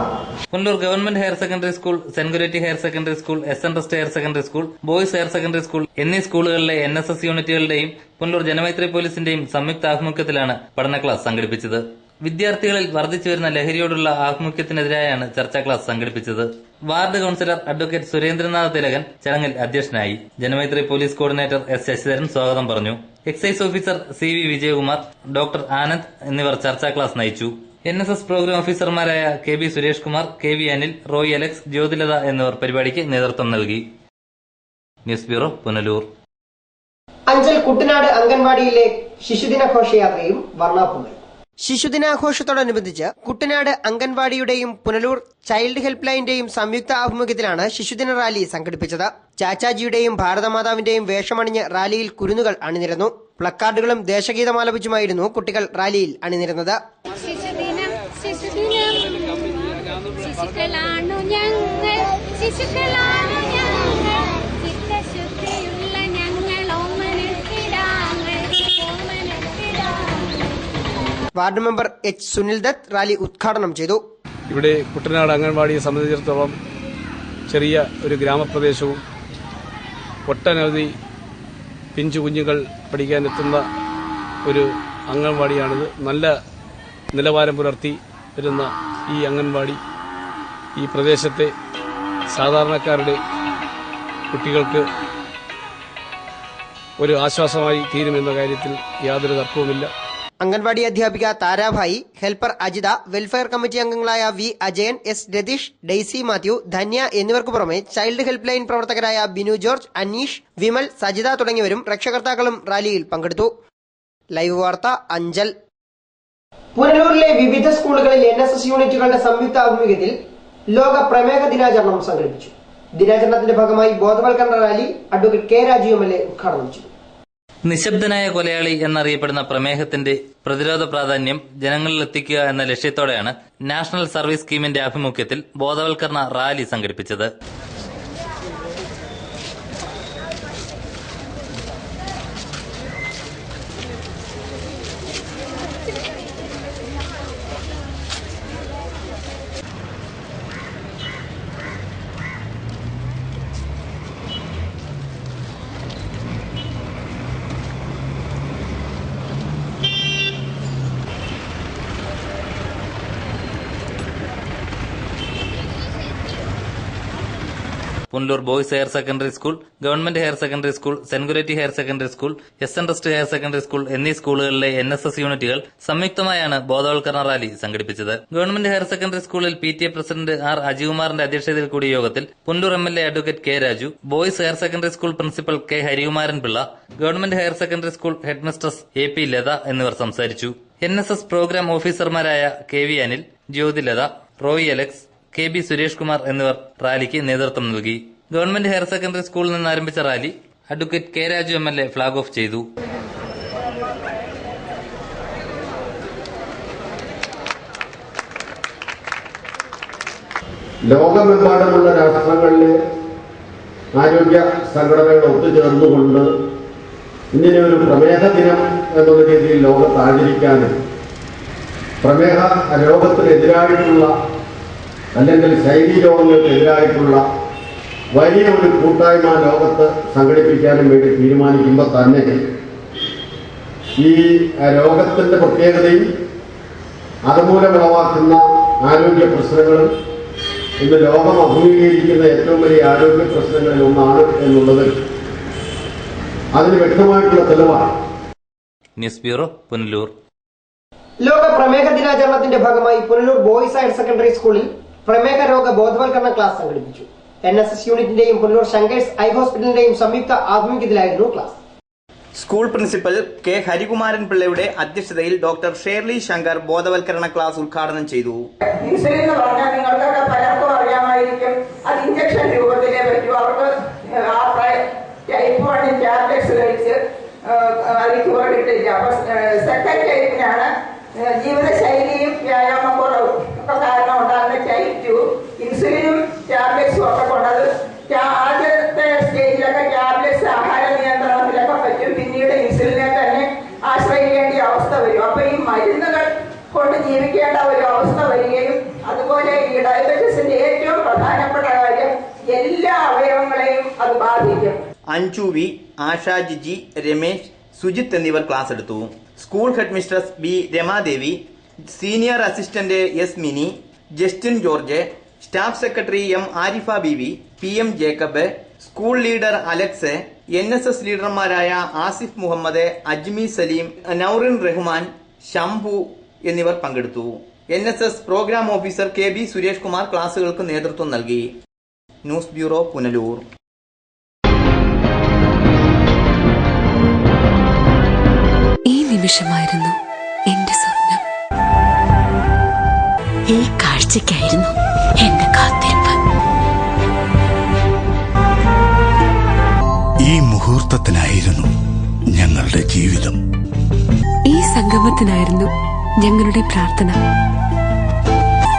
Punalur government higher secondary school, saint Goretti higher secondary school, S N trust higher secondary school, boys higher secondary school എന്നീ സ്കൂളുകളിലെ NSS യൂണിറ്റുകളുടെയും പുനലൂർ ജനമൈത്രി പോലീസിന്റെയും സംയുക്ത ആഭിമുഖ്യത്തിലാണ് പഠന ക്ലാസ് സംഘടിപ്പിച്ചത്. വിദ്യാർത്ഥികളിൽ വർദ്ധിച്ചുവരുന്ന ലഹരിയോടുള്ള ആഭിമുഖ്യത്തിനെതിരായാണ് ചർച്ചാ ക്ലാസ് സംഘടിപ്പിച്ചത്. Ward councillor advocate Surendranath Thilakan ചടങ്ങിൽ അധ്യക്ഷനായി. Janamaithri police coordinator S. Sasidharan സ്വാഗതം പറഞ്ഞു. Excise officer CV Vijayakumar, doctor Anand എന്നിവർ ചർച്ചാ ക്ലാസ് നയിച്ചു. NSS പ്രോഗ്രാം ഓഫീസർമാരായ KB Suresh Kumar, KV Anil, Roy Alex, Jyothilatha എന്നിവർ പരിപാടിക്ക് നേതൃത്വം നൽകി. News bureau, Punalur. അഞ്ചൽ കുട്ടനാട് അംഗൻവാടിയിലെ ശിശുദിന ഘോഷയാത്രയും വർണ്ണാഭമായി. ശിശുദിനാഘോഷത്തോടനുബന്ധിച്ച് കുട്ടനാട് അംഗൻവാടിയുടെയും പുനലൂർ ചൈൽഡ് ഹെൽപ്പ് ലൈന്റെയും സംയുക്ത ആഭിമുഖ്യത്തിലാണ് ശിശുദിന റാലി സംഘടിപ്പിച്ചത്. ചാച്ചാജിയുടെയും ഭാരതമാതാവിന്റെയും വേഷമണിഞ്ഞ് റാലിയിൽ കുരുന്നുകൾ അണിനിരന്നു. പ്ലക്കാർഡുകളും ദേശഗീതം ആലപിച്ചുമായിരുന്നു കുട്ടികൾ റാലിയിൽ അണിനിരുന്നത്. Ward member H. Sunil Dutt rally ഉദ്ഘാടനം ചെയ്തു. ഇവിടെ കുട്ടനാട് അംഗൻവാടിയെ സംബന്ധിച്ചിടത്തോളം ചെറിയ ഒരു ഗ്രാമപ്രദേശവും ഒട്ടനവധി പിഞ്ചു കുഞ്ഞുങ്ങൾ പഠിക്കാനെത്തുന്ന ഒരു അംഗൻവാടിയാണിത്. നല്ല നിലവാരം പുലർത്തി വരുന്ന ഈ അംഗൻവാടി ഈ പ്രദേശത്തെ സാധാരണക്കാരുടെ കുട്ടികൾക്ക് ഒരു ആശ്വാസമായി തീരുമെന്ന കാര്യത്തിൽ യാതൊരു തർക്കവുമില്ല. അംഗൻവാടി അധ്യാപിക Tharabhai, helper Ajitha, welfare committee അംഗങ്ങളായ V. Ajayan, S. Ratheesh, Daisy Mathew, Dhanya എന്നിവർക്കു പുറമെ ചൈൽഡ് ഹെൽപ്പ് ലൈൻ പ്രവർത്തകരായ ബിനു ജോർജ്, അനീഷ്, വിമൽ, സജിത തുടങ്ങിയവരും രക്ഷകർത്താക്കളും റാലിയിൽ പങ്കെടുത്തു. ലൈവ് വാർത്ത, അഞ്ചൽ. പുനലൂരിലെ വിവിധ സ്കൂളുകളിൽ NSS യൂണിറ്റുകളുടെ സംയുക്ത ആഭിമുഖ്യത്തിൽ ലോക പ്രമേഹ ദിനാചരണം സംഘടിപ്പിച്ചു. ദിനാചരണത്തിന്റെ ഭാഗമായി ബോധവൽക്കരണ rally advocate K. Raju MLA ഉദ്ഘാടനം ചെയ്തു. നിശബ്ദനായ കൊലയാളി എന്നറിയപ്പെടുന്ന പ്രമേഹത്തിന്റെ പ്രതിരോധ പ്രാധാന്യം ജനങ്ങളിലെത്തിക്കുക എന്ന ലക്ഷ്യത്തോടെയാണ് നാഷണൽ സർവീസ് സ്കീമിന്റെ ആഭിമുഖ്യത്തിൽ ബോധവൽക്കരണ റാലി സംഘടിപ്പിച്ചത്. Punalur boys higher secondary school, government higher secondary school, saint Goretti higher secondary school, S N trust higher secondary school എന്നീ സ്കൂളുകളിലെ NSS യൂണിറ്റുകൾ സംയുക്തമായാണ് ബോധവൽക്കരണ റാലി സംഘടിപ്പിച്ചത്. ഗവൺമെന്റ് ഹയർ സെക്കൻഡറി സ്കൂളിൽ PTA പ്രസിഡന്റ് R. അജികുമാറിന്റെ അധ്യക്ഷതയിൽ കൂടിയ യോഗത്തിൽ Punalur MLA advocate K. Raju, boys higher secondary school principal K. Harikumaran Pillai, government higher secondary school head mistress AP. Latha എന്നിവർ സംസാരിച്ചു. NSS പ്രോഗ്രാം ഓഫീസർമാരായ KV Anil, Jyothilatha, Roy Alex, KB Suresh Kumar എന്നിവർ റാലിക്ക് നേതൃത്വം നൽകി. ഗവൺമെന്റ് ഹയർ സെക്കൻഡറി സ്കൂളിൽ നിന്ന് ആരംഭിച്ച rally advocate K. Raju MLA flag off ചെയ്തു. ലോകമെമ്പാടുമുള്ള രാഷ്ട്രങ്ങളിലെ ആരോഗ്യ സംഘടനകൾ ഒത്തുചേർന്നുകൊണ്ട് ഇങ്ങനെ ഒരു പ്രമേഹ ദിനം എന്നുള്ള രീതിയിൽ ലോകത്ത് ആചരിക്കാനും പ്രമേഹ രോഗത്തിനെതിരായിട്ടുള്ള അല്ലെങ്കിൽ ശൈലീ രോഗങ്ങൾക്കെതിരായിട്ടുള്ള വലിയ ഒരു കൂട്ടായ്മ ലോകത്ത് സംഘടിപ്പിക്കാനും വേണ്ടി തീരുമാനിക്കുമ്പോൾ തന്നെ ഈ രോഗത്തിൻ്റെ പ്രത്യേകതയും അതുമൂലം ഉളവാക്കുന്ന ആരോഗ്യ പ്രശ്നങ്ങളും ഇന്ന് ലോകം അഭിമുഖീകരിക്കുന്ന ഏറ്റവും വലിയ ആരോഗ്യ പ്രശ്നങ്ങളിൽ ഒന്നാണ് എന്നുള്ളത് അതിന് വ്യക്തമായിട്ടുള്ള തെളിവാണ്. News bureau, Punalur. ലോക പ്രമേഹ ദിനാചരണത്തിന്റെ ഭാഗമായി പുനലൂർ ബോയ്സ് ഹയർ സെക്കൻഡറി സ്കൂളിൽ പ്രമേഹ രോഗ ബോധവൽക്കരണ ക്ലാസ് സംഘടിപ്പിച്ചു. NSS യൂണിറ്റിന്റെയും പുനലൂർ ശങ്കേഴ്സ് ഐ ഹോസ്പിറ്റലിന്റെയും സംയുക്ത ആഭിമുഖ്യത്തിലായിരുന്നു class. School principal K. Harikumaran പിള്ളയുടെ അധ്യക്ഷതയിൽ ഡോക്ടർ ഷേർലി ശങ്കർ ബോധവൽക്കരണ ക്ലാസ് ഉദ്ഘാടനം ചെയ്തു. ഇൻസുലിൻ എന്ന് പറഞ്ഞാൽ നിങ്ങൾക്കൊക്കെ പലർക്കും അറിയാമായിരിക്കും. അത് ഇഞ്ചക്ഷൻ രൂപത്തിലേ പറ്റൂ. അവർക്ക് ടൈപ്പ് 1 ടാബ്ലറ്റ്സ് കഴിച്ച് അത് ക്യൂർ കിട്ടില്ല. അപ്പൊ സെക്കൻഡ് ടൈപ്പിനാണ് ജീവിതശൈലിയും വ്യായാമക്കുറവും ഒക്കെ കാരണം ഉണ്ടാകുന്ന ടൈപ്പ് 2 ഇൻസുലിനും ടാബ്ലറ്റ്സും ഒക്കെ കൊണ്ടത് ആദ്യത്തെ സ്റ്റേജിലൊക്കെ ടാബ്ലറ്റ്സ് ആഹാര നിയന്ത്രണത്തിലൊക്കെ പറ്റും. പിന്നീട് ഇൻസുലിനെ തന്നെ ആശ്രയിക്കേണ്ട അവസ്ഥ വരും. അപ്പൊ ഈ മരുന്നുകൾ കൊണ്ട് ജീവിക്കേണ്ട ഒരു അവസ്ഥ വരികയും അതുപോലെ ഈ ഡയബറ്റിസ് അത് ബാധിക്കും. അഞ്ജു വി, ആശാ ജിജി, രമേശ്, സുജിത്ത് എന്നിവർ ക്ലാസ് എടുത്തു. School head mistress B Ramadevi, senior assistant S Mini, Justin George, staff secretary M Arifa Beevi, P M Jacob, school leader Alex, NSS ലീഡർമാരായ ആസിഫ് മുഹമ്മദ്, അജ്മി സലീം, നൌറിൻ റഹ്മാൻ, ശംഭു എന്നിവർ പങ്കെടുത്തു. NSS programme officer KB Suresh Kumar ക്ലാസുകൾക്ക് നേതൃത്വം നൽകി. News bureau, Punalur. ഈ നിമിഷമായിരുന്നു എന്റെ സ്വപ്നം. ഈ കാഴ്ചയ്ക്കായിരുന്നു എന്റെ കാത്തിരിപ്പ്. ഈ മുഹൂർത്തത്തിനായിരുന്നു ഞങ്ങളുടെ ജീവിതം. ഈ സംഗമത്തിനായിരുന്നു ഞങ്ങളുടെ പ്രാർത്ഥന.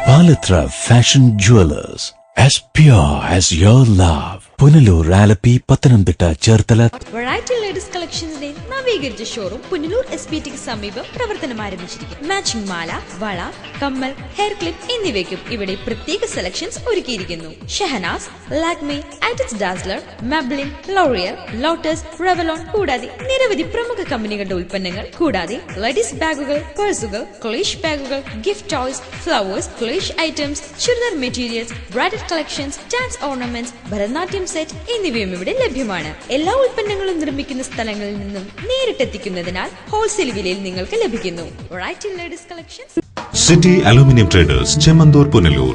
Palathra fashion jewellers, as pure as your love. Punalur, Alleppey, Pathanamthitta, Cherthala. Variety ladies കളക്ഷൻസിന്റെ നവീകരിച്ച ഷോറൂം പുനലൂർ SPTക്ക് സമീപം പ്രവർത്തനം ആരംഭിച്ചിരിക്കും. മാച്ചിംഗ് മാല, വള, കമ്മൽ, ഹെയർ ക്ലിപ്പ് എന്നിവയ്ക്കും ഇവിടെ പ്രത്യേക സെലക്ഷൻസ് ഒരുക്കിയിരിക്കുന്നു. ഷഹനാസ്, ലാക്മി, ആറ്റിക്സ് Dazzler, Maybelline, L'Oreal, Lotus, Revlon കൂടാതെ നിരവധി പ്രമുഖ കമ്പനികളുടെ ഉൽപ്പന്നങ്ങൾ, കൂടാതെ ലേഡീസ് ബാഗുകൾ, പേഴ്സുകൾ, ക്ലേഷ് ബാഗുകൾ, ഗിഫ്റ്റ് ടോയ്സ്, ഫ്ലവേഴ്സ്, ക്ലേഷ് items, churidar materials, bridal collections, dance ornaments, Bharatanatyam set എന്നിവയും ഇവിടെ ലഭ്യമാണ്. എല്ലാ ഉൽപ്പന്നങ്ങളും നിർമ്മിക്കുന്ന സ്ഥലങ്ങളിൽ നിന്നും നേരിട്ടെത്തിക്കുന്നതിനാൽ ഹോൾസെയിൽ വിലയിൽ നിങ്ങൾക്ക് ലഭിക്കുന്നു. Variety ladies collections. City aluminium traders, Chemmanthoor, Punalur.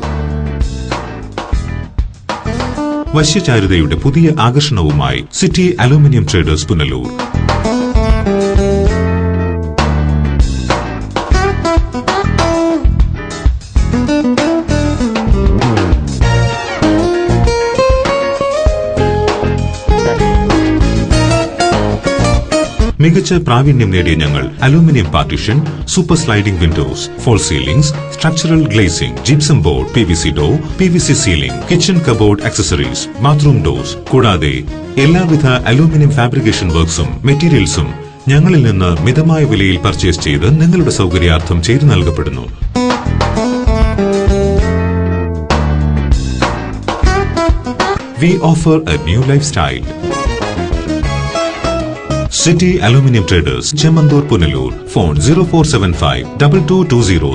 വശ്യചാരുതയുടെ പുതിയ ആകർഷണവുമായി സിറ്റി അലൂമിനിയം ട്രേഡേഴ്സ്, പുനലൂർ. മികച്ച പ്രാവീണ്യം നേടിയ ഞങ്ങൾ aluminium partition, super sliding windows, false ceilings, structural glazing, gypsum board, PVC door, PVC ceiling, kitchen cupboard accessories, bathroom doors കൂടാതെ എല്ലാവിധ അലൂമിനിയം ഫാബ്രിക്കേഷൻ വർക്ക്സും മെറ്റീരിയൽസും ഞങ്ങളിൽ നിന്ന് മിതമായ വിലയിൽ പർച്ചേസ് ചെയ്ത് നിങ്ങളുടെ സൗകര്യാർത്ഥം ചെയ്തു നൽകപ്പെടുന്നു. We offer a new lifestyle. City Aluminium Traders, Chemandur, Punalur. Phone 0475 2220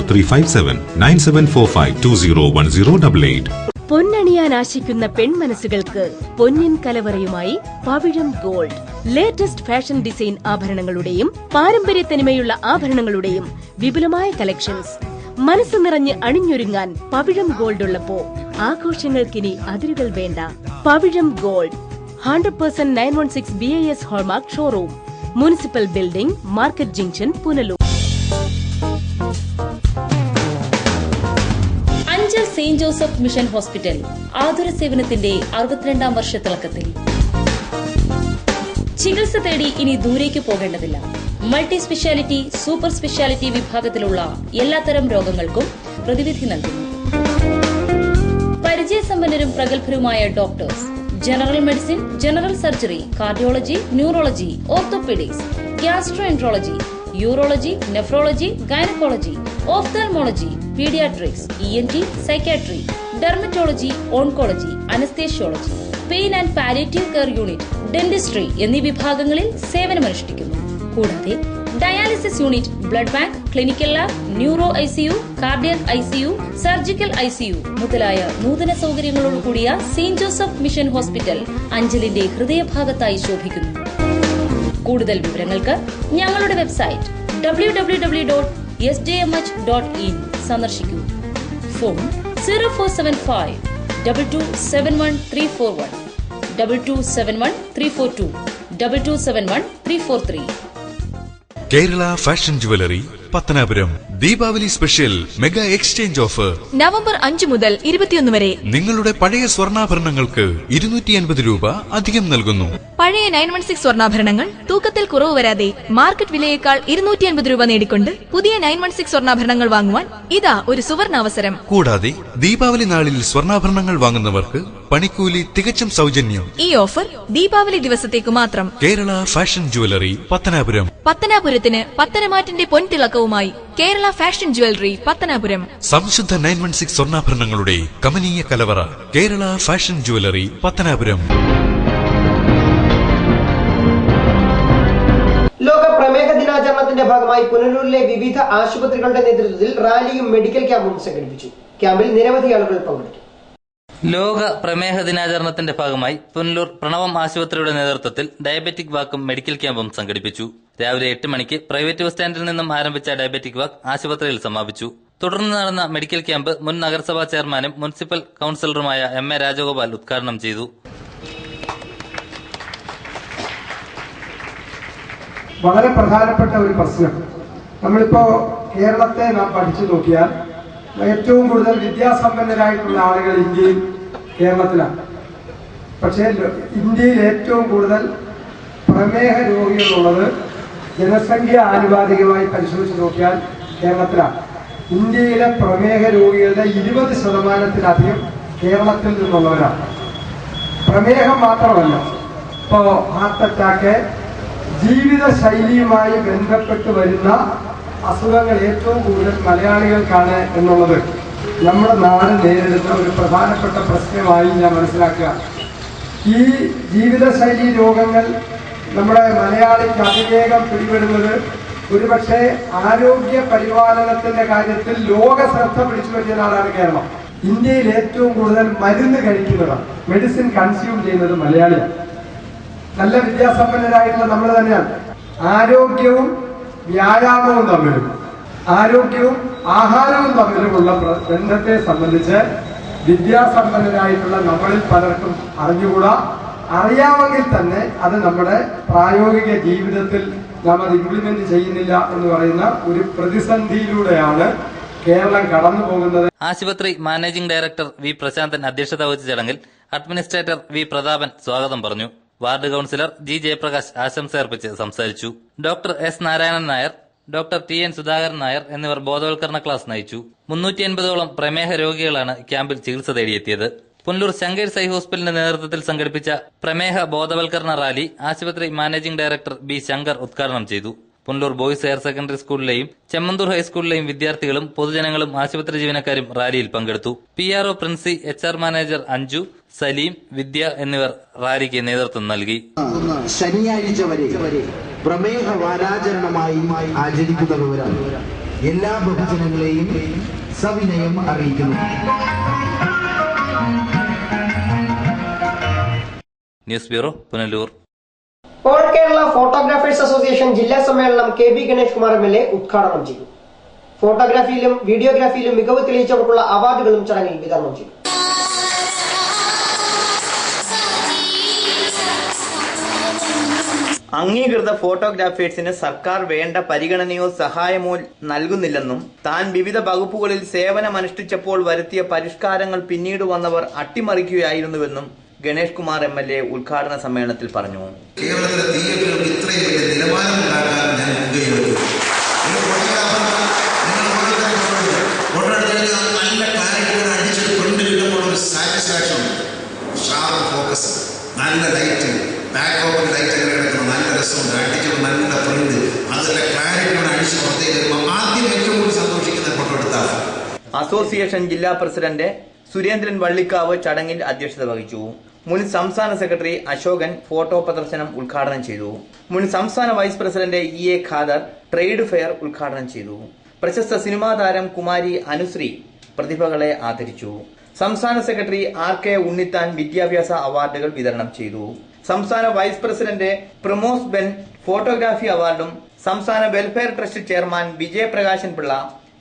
9745 201088. പൊന്നണിയാൻ ആശിക്കുന്ന പെൺമനസ്സുകൾക്ക് Ponnin കലവറയുമായി Pavizham gold. Latest fashion design ആഭരണങ്ങളുടെയും പാരമ്പര്യത്തനിമയുള്ള ആഭരണങ്ങളുടെയും വിപുലമായ കളക്ഷൻസ്. മനസ്സ് നിറഞ്ഞ് അണിഞ്ഞൊരുങ്ങാൻ പവിഴം ഗോൾഡ് ഉള്ളപ്പോ ആഘോഷങ്ങൾക്കിനി അതിരുകൾ വേണ്ട. Pavizham gold 100% 916 BIS hallmark showroom, municipal building, market junction, Punalur. Anchal saint Joseph mission hospital ആതുര സേവനത്തിന്റെ 62ാം വർഷത്തിളക്കത്തിൽ. ചികിത്സ തേടി ഇനി ദൂരേക്ക് പോകേണ്ടതില്ല. മൾട്ടി സ്പെഷ്യാലിറ്റി, സൂപ്പർ സ്പെഷ്യാലിറ്റി വിഭാഗത്തിലുള്ള എല്ലാത്തരം രോഗങ്ങൾക്കും പ്രതിവിധി നൽകുന്നു. പരിചയസമ്പന്നരും പ്രഗത്ഭരുമായ doctors, general medicine, general surgery, cardiology, neurology, orthopaedics, gastroenterology, urology, nephrology, gynaecology, ophthalmology, paediatrics, ENT, psychiatry, dermatology, oncology, anaesthesiology, pain and palliative care unit, dentistry എന്നീ വിഭാഗങ്ങളിൽ സേവനമനുഷ്ഠിക്കുന്നു. കൂടാതെ dialysis unit, blood bank, clinical lab, neuro ICU, cardiac ICU, surgical ICU മുതലായ നൂതന സൗകര്യങ്ങളോട് കൂടിയ saint Joseph mission hospital അഞ്ചലിന്റെ ഹൃദയഭാഗത്തായി ശോഭിക്കുന്നു. കൂടുതൽ വിവരങ്ങൾക്ക് ഞങ്ങളുടെ വെബ്സൈറ്റ് www.sjmh.in സന്ദർശിക്കൂ. Phone 0475 2271341, 2271342, 2271343. Kerala fashion jewellery, Pathanapuram. Deepavali special mega exchange offer November 5 മുതൽ 21 വരെ. നിങ്ങളുടെ പഴയ സ്വർണ്ണാഭരണങ്ങൾക്ക് 250 രൂപ അധികം നൽകുന്നു. പഴയ 916 സ്വർണ്ണാഭരണങ്ങൾ തൂക്കത്തിൽ കുറവ് വരാതെ മാർക്കറ്റ് വിലയേക്കാൾ 250 രൂപ നേടിക്കൊണ്ട് പുതിയ 916 സ്വർണ്ണാഭരണങ്ങൾ വാങ്ങുവാൻ ഇതാ ഒരു സുവർണാവസരം. കൂടാതെ ദീപാവലി നാളിൽ സ്വർണ്ണാഭരണങ്ങൾ വാങ്ങുന്നവർക്ക് പണിക്കൂലി തികച്ചും സൗജന്യം. ഈ ഓഫർ ദീപാവലി ദിവസത്തേക്ക് മാത്രം. Kerala fashion jewellery, Pathanapuram. പത്തനാപുരത്തിന് പത്തനമാറ്റിന്റെ പൊൻതിളക്കവുമായി കേരള ഫാഷൻ ജ്വല്ലറി, പത്തനാപുരം. സംശുദ്ധ 916 സ്വർണ്ണാഭരണങ്ങളുടെ കമനീയ കലവറ. Kerala fashion jewellery, Pathanapuram. ഭാഗമായി പുനലൂരിലെ വിവിധ ആശുപത്രികളുടെ നേതൃത്വത്തിൽ റാലിയും മെഡിക്കൽ ക്യാമ്പും സംഘടിപ്പിച്ചു. ക്യാമ്പിൽ നിരവധി ആളുകൾ പങ്കെടുത്തു. ലോക പ്രമേഹ ദിനാചരണത്തിന്റെ ഭാഗമായി പുനലൂർ പ്രണവം ആശുപത്രിയുടെ നേതൃത്വത്തിൽ ഡയബറ്റിക് വാക്കും മെഡിക്കൽ ക്യാമ്പും സംഘടിപ്പിച്ചു. രാവിലെ 8 മണിക്ക് പ്രൈവറ്റ് ബസ് സ്റ്റാൻഡിൽ നിന്നും ആരംഭിച്ച ഡയബറ്റിക് വാക്ക് ആശുപത്രിയിൽ സമാപിച്ചു. തുടർന്ന് നടന്ന മെഡിക്കൽ ക്യാമ്പ് മുൻ നഗരസഭാ ചെയർമാനും മുനിസിപ്പൽ കൌൺസിലറുമായ M.A. രാജഗോപാൽ ഉദ്ഘാടനം ചെയ്തു. വളരെ പ്രധാനപ്പെട്ട ഒരു പ്രശ്നം, നമ്മളിപ്പോ കേരളത്തെ നാം പഠിച്ചു നോക്കിയാൽ ഏറ്റവും കൂടുതൽ വിദ്യാസമ്പന്നരായിട്ടുള്ള ആളുകൾ ഇന്ത്യയിൽ കേരളത്തിലാണ്. പക്ഷേ ഇന്ത്യയിൽ ഏറ്റവും കൂടുതൽ പ്രമേഹ രോഗികളുള്ളത് ജനസംഖ്യ ആനുപാതികമായി പരിശോധിച്ച് നോക്കിയാൽ കേരളത്തിലാണ്. ഇന്ത്യയിലെ പ്രമേഹ രോഗികളുടെ 20%-ലധികം കേരളത്തിൽ നിന്നുള്ളവരാണ്. പ്രമേഹം മാത്രമല്ല, ഇപ്പോ ഹാർട്ട് അറ്റാക്ക്, ജീവിതശൈലിയുമായി ബന്ധപ്പെട്ട് വരുന്ന അസുഖങ്ങൾ ഏറ്റവും കൂടുതൽ മലയാളികൾക്കാണ് എന്നുള്ളത് നമ്മുടെ നാട് നേരിടുന്ന ഒരു പ്രധാനപ്പെട്ട പ്രശ്നമായി ഞാൻ മനസ്സിലാക്കുക. ഈ ജീവിതശൈലി രോഗങ്ങൾ നമ്മുടെ മലയാളിക്ക് അതിവേഗം പിടിപെടുന്നത് ഒരുപക്ഷെ ആരോഗ്യ പരിപാലനത്തിന്റെ കാര്യത്തിൽ ലോക ശ്രദ്ധ പിടിച്ചു പറ്റിയ നാടാണ് കേരളം. ഇന്ത്യയിൽ ഏറ്റവും കൂടുതൽ മരുന്ന് കഴിക്കുന്നതാണ്, മെഡിസിൻ കൺസ്യൂം ചെയ്യുന്നത് മലയാളിയാണ്. നല്ല വിദ്യാസമ്പന്നരായിട്ടുള്ള നമ്മൾ തന്നെയാണ്. ആരോഗ്യവും വ്യായാമവും തമ്മിലും ആരോഗ്യവും ആഹാരവും തമ്മിലുമുള്ള ബന്ധത്തെ സംബന്ധിച്ച് വിദ്യാസമ്പന്നരായിട്ടുള്ള നമ്മളിൽ പലർക്കും അറിഞ്ഞുകൂടാ. അറിയാമെങ്കിൽ തന്നെ അത് നമ്മുടെ പ്രായോഗിക ജീവിതത്തിൽ നാം അത് ഇംപ്ലിമെന്റ് ചെയ്യുന്നില്ല എന്ന് പറയുന്ന ഒരു പ്രതിസന്ധിയിലൂടെയാണ് കേരളം കടന്നു പോകുന്നത്. ആശുപത്രി മാനേജിംഗ് ഡയറക്ടർ വി പ്രശാന്തൻ അധ്യക്ഷത വഹിച്ച ചടങ്ങിൽ അഡ്മിനിസ്ട്രേറ്റർ വി പ്രതാപൻ സ്വാഗതം പറഞ്ഞു. വാർഡ് കൌൺസിലർ ജി ജയപ്രകാശ് ആശംസയർപ്പിച്ച് സംസാരിച്ചു. Doctor S Narayanan Nair, doctor T N Sudhakaran Nair എന്നിവർ ബോധവൽക്കരണ ക്ലാസ് നയിച്ചു. 380ഓളം പ്രമേഹ രോഗികളാണ് ക്യാമ്പിൽ ചികിത്സ തേടിയെത്തിയത്. പുനലൂർ ശങ്കേഴ്സ് ഐ ഹോസ്പിറ്റലിന്റെ നേതൃത്വത്തിൽ സംഘടിപ്പിച്ച പ്രമേഹ ബോധവൽക്കരണ റാലി ആശുപത്രി മാനേജിംഗ് ഡയറക്ടർ ബി ശങ്കർ ഉദ്ഘാടനം ചെയ്തു. പുനലൂർ ബോയ്സ് ഹയർ സെക്കൻഡറി സ്കൂളിലെയും ചെമ്മന്തൂർ ഹൈസ്കൂളിലെയും വിദ്യാർത്ഥികളും പൊതുജനങ്ങളും ആശുപത്രി ജീവനക്കാരും റാലിയിൽ പങ്കെടുത്തു. PRO Princy, HR manager Anju, Salim, Vidya എന്നിവർ റാലിക്ക് നേതൃത്വം നൽകി. ശനിയാഴ്ച വരെ പ്രമേഹ വാരാചരണമായി ആചരിക്കുന്ന വിവരം എല്ലാ ബഹുജനങ്ങളെയും സവിനയം അറിയിക്കുന്നു. News bureau, Punalur. All Kerala photographers association ജില്ലാ സമ്മേളനം KB ഗണേഷ് കുമാർ MLA ഉദ്ഘാടനം ചെയ്തു. ഫോട്ടോഗ്രാഫിയിലും വീഡിയോഗ്രാഫിയിലും മികവ് തെളിയിച്ചവർക്കുള്ള അവാർഡുകളും ചടങ്ങിൽ വിതരണം ചെയ്തു. അംഗീകൃത ഫോട്ടോഗ്രാഫേഴ്സിന് സർക്കാർ വേണ്ട പരിഗണനയോ സഹായമോ നൽകുന്നില്ലെന്നും താൻ വിവിധ വകുപ്പുകളിൽ സേവനമനുഷ്ഠിച്ചപ്പോൾ വരുത്തിയ പരിഷ്കാരങ്ങൾ പിന്നീട് വന്നവർ അട്ടിമറിക്കുകയായിരുന്നുവെന്നും ഗണേഷ് കുമാർ MLA ഉദ്ഘാടന സമ്മേളനത്തിൽ പറഞ്ഞു. കേരളത്തിലെ തിയേറ്ററുകൾക്ക് ഇത്രയും വലിയ നിലവാരം ഉണ്ടാക്കാൻ ഞാൻ മുൻകൈയെടുത്തു. നല്ല ക്ലാരിറ്റിയോടെ അടിച്ചൊരു പ്രിന്റ് കിട്ടുമ്പോൾ ഒരു സാറ്റിസ്ഫാക്ഷൻ, ഷാർപ്പ് ഫോക്കസ്, നല്ല ലൈറ്റ്, ബാക്ക് ഓപ്പൺ ലൈറ്റ് അങ്ങനെ കിടക്കണം, നല്ല രസമുണ്ട്, അടിക്കുമ്പോൾ നല്ല പ്രിന്റ്, അതിലെ ക്ലാരിറ്റിയോടെ അടിച്ച് പുറത്തേക്ക് വരുമ്പോൾ ആദ്യം ഏറ്റവും കൂടുതൽ സന്തോഷിക്കുന്ന ഫോട്ടോ എടുത്താണ്. അസോസിയേഷൻ ജില്ലാ പ്രസിഡന്റ് സുരേന്ദ്രൻ വള്ളിക്കാവ് ചടങ്ങിൽ അധ്യക്ഷത വഹിച്ചു. മുൻ സംസ്ഥാന സെക്രട്ടറി അശോകൻ ഫോട്ടോ പ്രദർശനം ഉദ്ഘാടനം ചെയ്തു. മുൻ സംസ്ഥാന vice president EA Khader trade fair ഉദ്ഘാടനം ചെയ്തു. പ്രശസ്ത സിനിമാ താരം കുമാരി അനുശ്രീ പ്രതിഭകളെ ആദരിച്ചു. സംസ്ഥാന സെക്രട്ടറി RK ഉണ്ണിത്താൻ വിദ്യാഭ്യാസ അവാർഡുകൾ വിതരണം ചെയ്തു. സംസ്ഥാന വൈസ് പ്രസിഡന്റ് പ്രമോസ് ബെൻ ഫോട്ടോഗ്രാഫി അവാർഡും സംസ്ഥാന welfare trust chairman Vijayaprakashan Pillai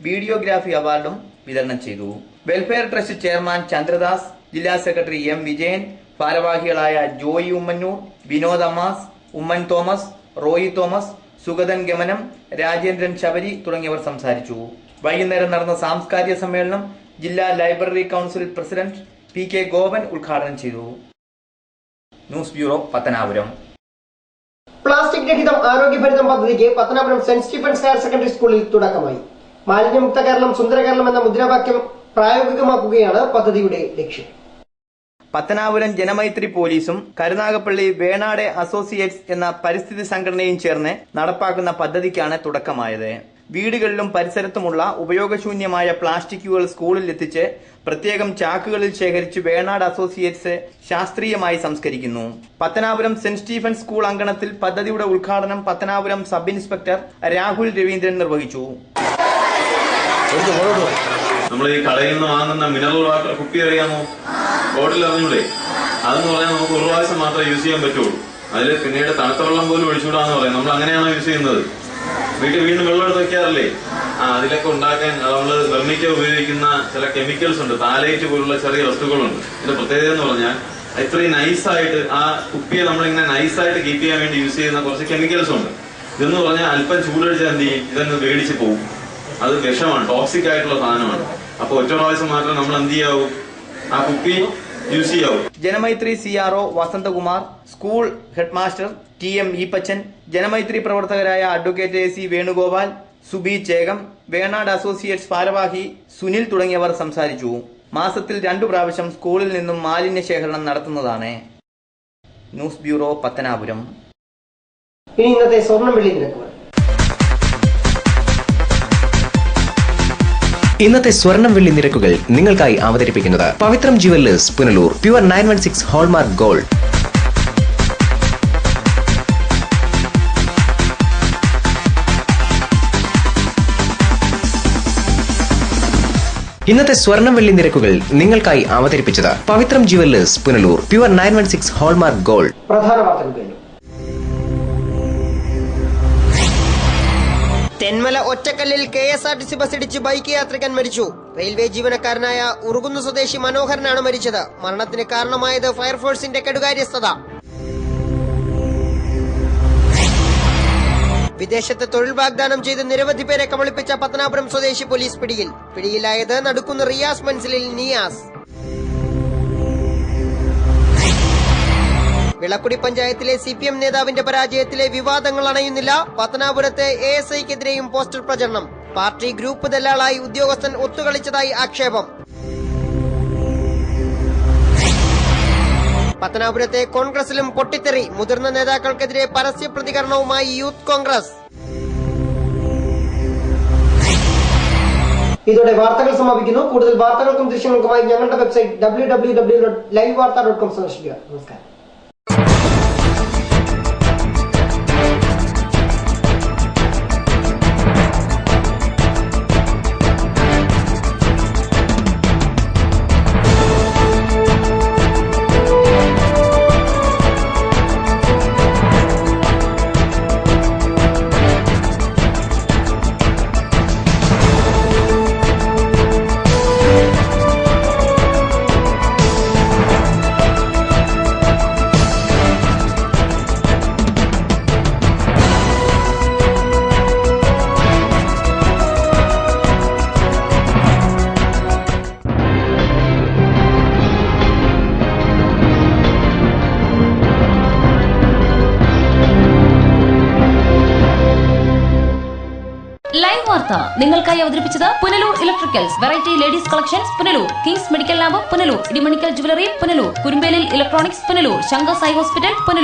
videography അവാർഡും വിതരണം ചെയ്തു. വെൽഫെയർ ട്രസ്റ്റ് ചെയർമാൻ ചന്ദ്രദാസ്, ജില്ലാ സെക്രട്ടറി M വിജയൻ, ഭാരവാഹികളായ ജോയി ഉമ്മന്നൂർ, വിനോദ് അമ്മാസ്, ഉമ്മൻ തോമസ്, റോയി തോമസ്, സുഗതൻ ഗമനം, രാജേന്ദ്രൻ ശബരി തുടങ്ങിയവർ സംസാരിച്ചു. വൈകുന്നേരം നടന്ന സാംസ്കാരിക സമ്മേളനം ജില്ലാ library council president PK Gopan ഉദ്ഘാടനം ചെയ്തു. News bureau, Pathanapuram. പ്ലാസ്റ്റിക് രഹിതം ആരോഗ്യഭരിതം പദ്ധതിക്ക് Pathanapuram Saint Stephen's higher secondary സ്കൂളിൽ തുടക്കമായി. മാലിന്യമുക്ത കേരളം സുന്ദര കേരളം എന്ന മുദ്രാവാക്യം പ്രായോഗികമാക്കുകയാണ് പദ്ധതിയുടെ ലക്ഷ്യം. പത്തനാപുരം ജനമൈത്രി പോലീസും കരുനാഗപ്പള്ളി വേണാട് അസോസിയേറ്റ്സ് എന്ന പരിസ്ഥിതി സംഘടനയും ചേർന്ന് നടപ്പാക്കുന്ന പദ്ധതിക്കാണ് തുടക്കമായത്. വീടുകളിലും പരിസരത്തുമുള്ള ഉപയോഗശൂന്യമായ പ്ലാസ്റ്റിക്കുകൾ സ്കൂളിൽ എത്തിച്ച് പ്രത്യേകം ചാക്കുകളിൽ ശേഖരിച്ച് വേണാട് അസോസിയേറ്റ്സ് ശാസ്ത്രീയമായി സംസ്കരിക്കുന്നു. പത്തനാപുരം സെന്റ് സ്റ്റീഫൻസ് സ്കൂൾ അങ്കണത്തിൽ പദ്ധതിയുടെ ഉദ്ഘാടനം പത്തനാപുരം സബ് ഇൻസ്പെക്ടർ രാഹുൽ രവീന്ദ്രൻ നിർവഹിച്ചു. നമ്മൾ ഈ കടയിൽ നിന്ന് വാങ്ങുന്ന മിനറൽ വാട്ടർ കുപ്പി അറിയാമോ? ബോട്ടിൽ അറിഞ്ഞൂടെ? അതെന്ന് പറഞ്ഞാൽ നമുക്ക് ഒരു പ്രാവശ്യം മാത്രമേ യൂസ് ചെയ്യാൻ പറ്റുള്ളൂ. അതിൽ പിന്നീട് തണുത്ത വെള്ളം പോലും ഒഴിച്ചുകൂടാന്ന് പറയാം. നമ്മൾ അങ്ങനെയാണോ യൂസ് ചെയ്യുന്നത്? വീട്ടിൽ വീണ്ടും വെള്ളം എടുത്ത് വെക്കാറില്ലേ? അതിലൊക്കെ ഉണ്ടാക്കാൻ നമ്മൾ നിർമ്മിക്കാൻ ഉപയോഗിക്കുന്ന ചില കെമിക്കൽസ് ഉണ്ട്. താലൈറ്റ് പോലുള്ള ചെറിയ വസ്തുക്കളുണ്ട്. ഇതിന്റെ പ്രത്യേകത എന്ന് പറഞ്ഞാൽ ഇത്രയും നൈസായിട്ട് ആ കുപ്പിയെ നമ്മളിങ്ങനെ നൈസായിട്ട് കീപ്പ് ചെയ്യാൻ വേണ്ടി യൂസ് ചെയ്യുന്ന കുറച്ച് കെമിക്കൽസ് ഉണ്ട്. ഇതെന്ന് പറഞ്ഞാൽ അല്പം ചൂടടിച്ചാൽ എന്ത് ചെയ്യും? ഇതങ്ങ് വേടിച്ച് പോകും. അത് വിഷമാണ്, ടോക്സിക് ആയിട്ടുള്ള സാധനമാണ്. അപ്പൊ ഒറ്റ പ്രാവശ്യം മാത്രം നമ്മൾ എന്ത് ചെയ്യാവൂ? ആ കുപ്പി യൂസ് ചെയ്യാവൂ. Janamaithri CRO Vasanthakumar, school headmaster TM Eappachan, Janamaithri പ്രവർത്തകരായ advocate AC Venugopal, Subi Chekam, Venad associates ഭാരവാഹി സുനിൽ തുടങ്ങിയവർ സംസാരിച്ചു. മാസത്തിൽ 2 പ്രാവശ്യം സ്കൂളിൽ നിന്നും മാലിന്യ ശേഖരണം നടത്തുന്നതാണ്. News bureau, Pathanapuram. ഇനി ഇന്നത്തെ സ്വർണ്ണം വെള്ളി നിരക്കുകൾ. ഇന്നത്തെ സ്വർണം വെള്ളി നിരക്കുകൾ നിങ്ങൾക്കായി അവതരിപ്പിക്കുന്നത് Pavithram jewellers Punalur. Pure 916 hallmark gold. ഇന്നത്തെ സ്വർണം വെള്ളി നിരക്കുകൾ നിങ്ങൾക്കായി അവതരിപ്പിച്ചത് Pavithram jewellers Punalur. Pure 916 hallmark gold. പ്രധാന വാർത്തകൾ. തെന്മല ഒറ്റക്കല്ലിൽ KSRTC ബസ് ഇടിച്ച് ബൈക്ക് യാത്രികൻ മരിച്ചു. റെയിൽവേ ജീവനക്കാരനായ ഉറുകുന്ന് സ്വദേശി മനോഹരനാണ് മരിച്ചത്. മരണത്തിന് കാരണമായത് ഫയർഫോഴ്സിന്റെ കെടുകാര്യസ്ഥത. വിദേശത്ത് തൊഴിൽ വാഗ്ദാനം ചെയ്ത് നിരവധി പേരെ കബളിപ്പിച്ച പത്തനാപുരം സ്വദേശി പോലീസ് പിടിയിൽ. പിടിയിലായത് നടുക്കുന്ന് റിയാസ് മൻസിലിൽ നിയാസ്. വിളക്കുടി പഞ്ചായത്തിലെ CPM നേതാവിന്റെ പരാജയത്തിലെ വിവാദങ്ങൾ അണയുന്നില്ല. പത്തനാപുരത്തെ ASIക്കെതിരെയും പോസ്റ്റർ പ്രചരണം. പാർട്ടി ഗ്രൂപ്പ് ദല്ലാളായി ഉദ്യോഗസ്ഥൻ ഒത്തുകളിച്ചതായി ആക്ഷേപം. പത്തനാപുരത്തെ കോൺഗ്രസിലും പൊട്ടിത്തെറി. മുതിർന്ന നേതാക്കൾക്കെതിരെ പരസ്യ പ്രതികരണവുമായി യൂത്ത് കോൺഗ്രസ്. ഇതോടെ വാർത്തകൾ സമാപിക്കുന്നു. കൂടുതൽ വാർത്തകൾക്കും ദൃശ്യങ്ങൾക്കുമായി ഞങ്ങളുടെ വെബ്സൈറ്റ് www.livevarta.com സന്ദർശിക്കുക. നമസ്കാരം. നിങ്ങൾക്കായി അവതരിപ്പിച്ചത് Punalur electricals, variety ladies collections Punalur, Kings medical lab Punalur, Idimannickal jewellery Punalur, Kurumbelil electronics Punalur, Shankar Sai hospital Punalur.